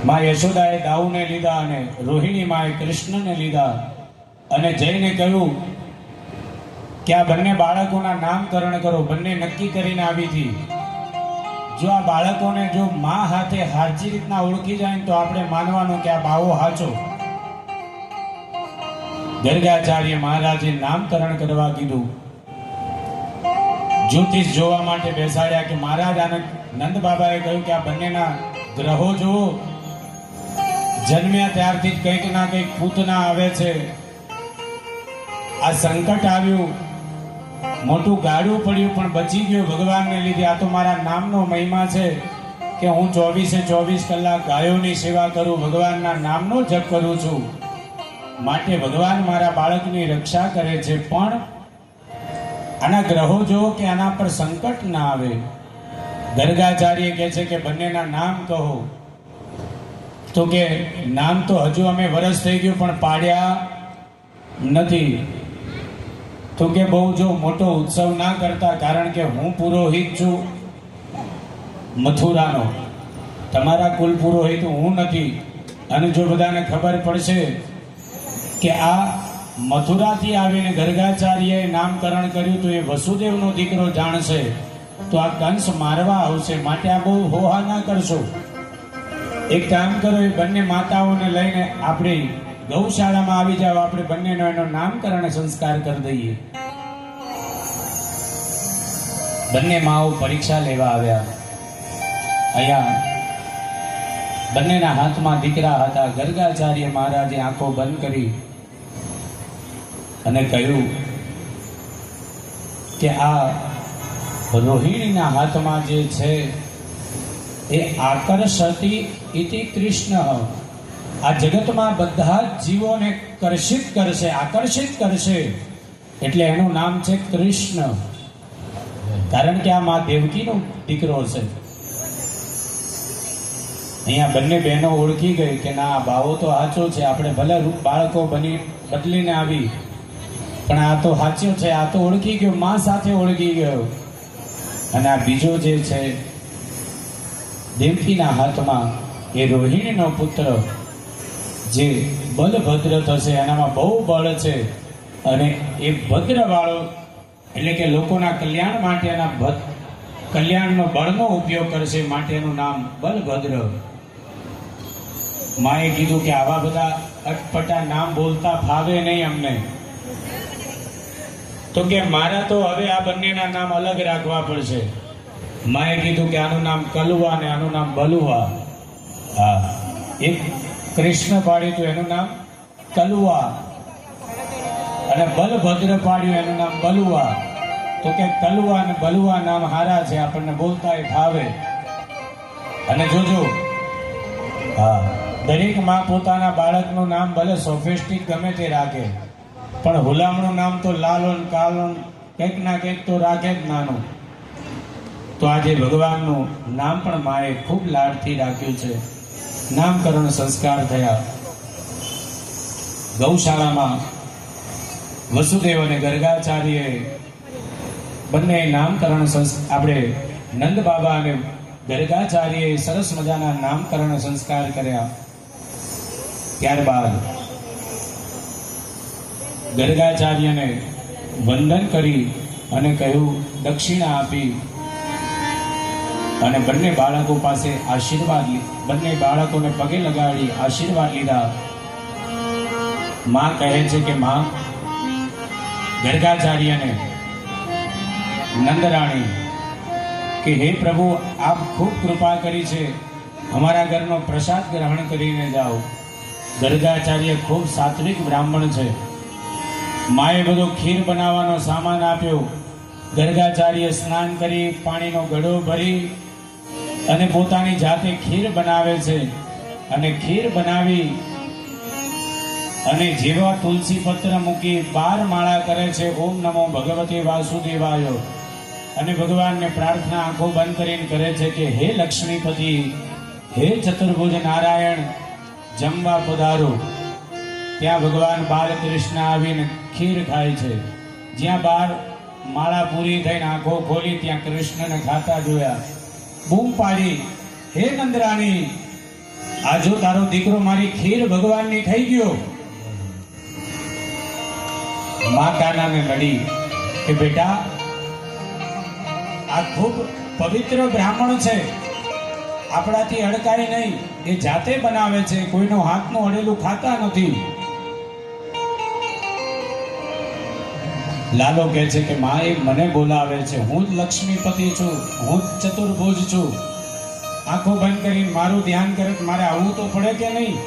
માં યશોદાએ દાઉને લીધા અને રોહિણી માએ કૃષ્ણને લીધા અને જઈને કહ્યું કે આ બંને બાળકોના નામકરણ કરો. બંને નક્કી કરીને આવી હતી. જો આ બાળકોને જો માં હાથે હાજી રીતના ઓળખી જાય તો આપણે માનવાનું કે આ બાવો હાચો. ગર્ગાચાર્ય મહારાજે નામકરણ કરવા કીધું. જ્યોતિષ જોવા માટે બેસાડ્યા કે મહારાજ આને નંદ બાબાએ કહ્યું કે આ બંનેના ગ્રહો જુઓ, જન્મ્યા ત્યારથી જ કંઈક ના કંઈક પૂતના આવે છે. આ સંકટ આવ્યું, મોટું ગાડું પડ્યું પણ બચી ગયું ભગવાનને લીધે. આ તો મારા નામનો મહિમા છે કે હું 24/24 કલાક ગાયોની સેવા કરું, ભગવાનના નામનો જપ કરું છું. માટે ભગવાન મારા બાળકની રક્ષા કરે છે. પણ આના ગ્રહો જો કે આના પર સંકટ ના આવે. ગર્ગાચાર્ય કહે છે કે બંનેના નામ કહો. તો કે નામ તો હજુ અમે વરસ થઈ ગયું પણ પાડ્યા નથી. તો કે બહુ જો મોટો ઉત્સવ ના કરતા, કારણ કે હું પુરોહિત છું મથુરાનો, તમારા કુલ પુરોહિત હું નથી. અને જો બધાને ખબર પડશે કે આ મથુરાથી આવીને ગર્ગાચાર્યએ નામકરણ કર્યું તો એ વસુદેવનો દીકરો જાણશે તો આ કંસ મારવા આવશે. માટે આ બહુ હોહા ના કરશો. એક કામ કરો, એ બંને માતાઓને લઈને આપણી ગૌશાળામાં આવી જાવ. આપણે બંનેનો એનો નામકરણ સંસ્કાર કરી દઈએ. બંને માઓ પરીક્ષા લેવા આવ્યા. અહીંયા બંનેના હાથમાં દીકરા હતા. ગર્ગાચાર્ય મહારાજે આંખો બંધ કરી અને કહ્યું કે આ રોહિણીના હાથમાં જે છે એ આકર્ષતી ઇતિ કૃષ્ણ. આ જગતમાં બધા જ જીવોને કર્ષિત કરશે, આકર્ષિત કરશે, એટલે એનું નામ છે કૃષ્ણ. કારણ કે આ મા દેવકીનો દીકરો છે. અહીંયા બંને બહેનો ઓળખી ગઈ કે ના, આ બાવો તો સાચો છે. આપણે ભલે બાળકો બદલીને આવી પણ આ તો સાચો છે. આ તો ઓળખી ગયો, મા સાથે ઓળખી ગયો. અને આ બીજો જે છે દેવકીના હાથમાં એ રોહિણીનો પુત્ર જે બલભદ્ર થશે, એનામાં બહુ બળ છે. અને એ ભદ્રવાળો એટલે કે લોકોના કલ્યાણ માટે એના કલ્યાણનો બળનો ઉપયોગ કરશે. માટે એનું નામ બલભદ્ર. માએ કીધું કે આવા બધા અટપટા નામ બોલતા ફાવે નહીં અમને. તો કે મારા તો હવે આ બંનેના નામ અલગ રાખવા પડશે. માએ કીધું કે આનું નામ કલુવા ને આનું નામ બલુવા. હા, એક કૃષ્ણ પાડ્યું તો એનું નામ કલુવા અને બલભદ્ર પાડ્યું એનું નામ બલુવા. તો કે કલુવા અને બલુવા નામ હારા છે, આપણને બોલતા એ ફાવે. અને જોજો, હા, દરેક માં પોતાના બાળકનું નામ ભલે સોફિસ્ટિક ગમે તે રાખે પણ હુલામણું નામ તો લાલોન કાલોન કંઈક ના કંઈક તો રાખે જ નાનું. તો આજે ભગવાનનું નામ પણ માએ ખૂબ લાડથી રાખ્યું છે. નામકરણ સંસ્કાર થયા. ગૌશાળામાં વસુદેવ અને ગર્ગાચાર્યએ બંને નામકરણ આપણે નંદ બાબા અને ગર્ગાચાર્યએ સરસ મજાના નામકરણ સંસ્કાર કર્યા. ત્યારબાદ ગર્ગાચાર્યને વંદન કરી અને કહ્યું, દક્ષિણા આપી અને બંને બાળકો પાસે આશીર્વાદ બંને બાળકોને પગે લગાડી આશીર્વાદ લીધા. માં કહે છે કે માં ગર્ગાચાર્યને નંદરાણી કે હે પ્રભુ, આપ ખૂબ કૃપા કરી છે, અમારા ઘરનો પ્રસાદ ગ્રહણ કરીને જાઓ. ગર્ગાચાર્ય ખૂબ સાત્વિક બ્રાહ્મણ છે. માએ બધો ખીર બનાવવાનો સામાન આપ્યો. ગર્ગાચાર્ય સ્નાન કરી પાણીનો ઘડો ભરી અને પોતાની જાતે ખીર બનાવે છે. અને ખીર બનાવી અને જેવા તુલસી પત્ર મૂકી 12 માળા કરે છે. ઓમ નમો ભગવતે વાસુદેવાય. અને ભગવાનને પ્રાર્થના આંખો બંધ કરીને કરે છે કે હે લક્ષ્મીપતિ, હે ચતુર્ભુજ નારાયણ, જમવા પધારો. ત્યાં ભગવાન બાલકૃષ્ણ આવીને ખીર ખાય છે. જ્યાં 12 માળા પૂરી થઈને આંખો ખોલી ત્યાં કૃષ્ણને ખાતા જોયા. બૂમ પાડી, હે નંદરાણી, આ જો તારો દીકરો મારી ખીર ભગવાનની થઈ ગયો. માં કાનાને લડી કે બેટા આ ખૂબ પવિત્ર બ્રાહ્મણ છે, આપણાથી અડકાય નહીં, એ જાતે બનાવે છે, કોઈનો હાથનું અડેલું ખાતા નથી. લાલો કહે છે કે માં એ મને બોલાવે છે, હું જ લક્ષ્મીપતિ છું, હું જ ચતુર્ભુજ છું. આંખો બંધ કરીને મારું ધ્યાન કરે મારે આવવું તો પડે કે નહીં?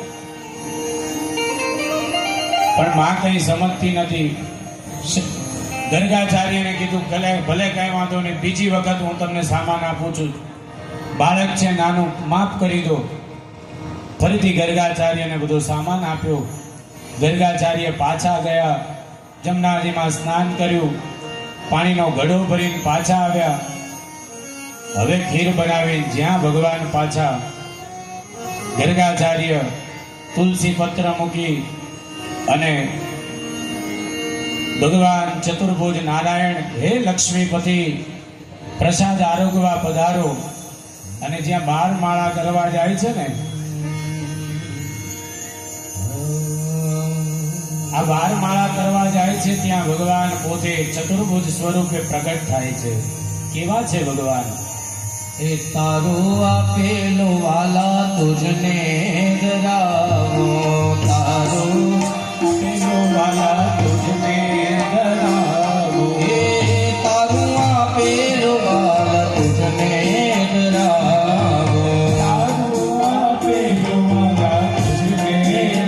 પણ માં કઈ સમજતી નથી. ગર્ગાચાર્યને કીધું ભલે કઈ વાંધો નહીં, બીજી વખત હું તમને સામાન આપું છું, બાળક છે નાનું, માફ કરી દો. ફરીથી ગર્ગાચાર્યને બધો સામાન આપ્યો. ગર્ગાચાર્ય પાછા ગયા, જમનાજીમાં સ્નાન કર્યું, પાણીનો ઘડો ભરીને પાછા આવ્યા. હવે ખીર બનાવી જ્યાં ભગવાન પાછા. ગર્ગાચાર્ય તુલસી પત્ર મૂકી અને ભગવાન ચતુર્ભુજ નારાયણ, હે લક્ષ્મીપતિ પ્રસાદ આરોગવા પધારો. અને જ્યાં 12 માળા કરવા જાય છે ને, આ 12 માળા કરવા જાય છે ત્યાં ભગવાન પોતે ચતુર્ભુજ સ્વરૂપે પ્રગટ થાય છે. કેવા છે ભગવાન? એ તારું આપેલું વાલા તુજને ધરાવો, તારું આપેલું વાલા તુજને ધરાવો. એ તારું આપેલું વાલા તુજને ધરાવો, તારું આપેલું વાલા તુજને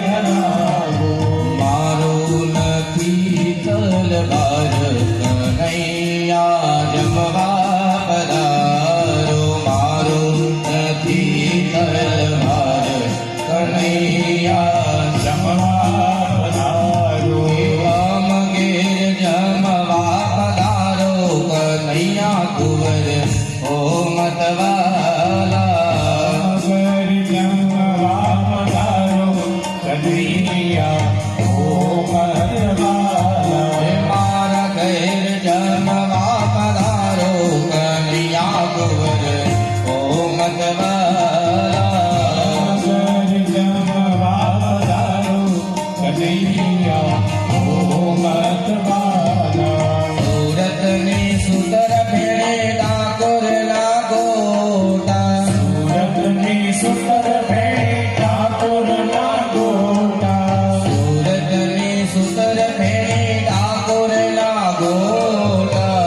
ધરાવો. મારું નથી તલવાર કનૈયા જમવા પધારો, મારું નથી તલવાર કનૈયા જમવા પધારો. એવા મગેર જમવા પધારો, કનૈયા કુંવર ઓ મતવાલા. મગર જમવા પધારો, કનૈયા ઓ મતવાલા. મારા ઘેર જમવા પધારો, કનૈયા કુંવર ઓ મતવાલા. મગર જમવા પધારો, કનૈયા ઓ મતવાલા. સુરતની સુતર ભેળે ડાકોરના ગોટા, સુરતની સુંદર ભેળી ઠાકોરના ગોટા. સુરતની સુતર ભેળે ડાકોરના ગોટા.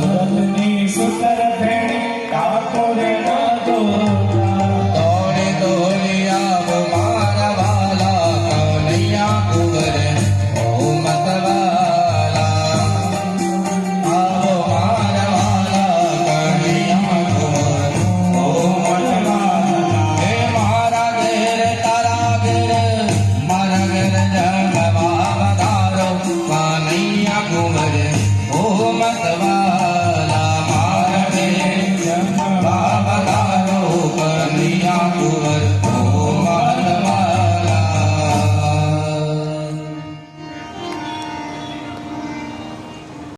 સુરતની સુંદર ભેળી ઠાકોરના ગોટા. દોડે દોડે આવો મારા વાલા, કનૈયા કુંવર ઓ મતવાલા. આવો મારા વાલા, કનૈયા કુંવર ઓ મતવાલા. હે મારા ઘેર તારા ઘેર, મારા ઘેર જમવા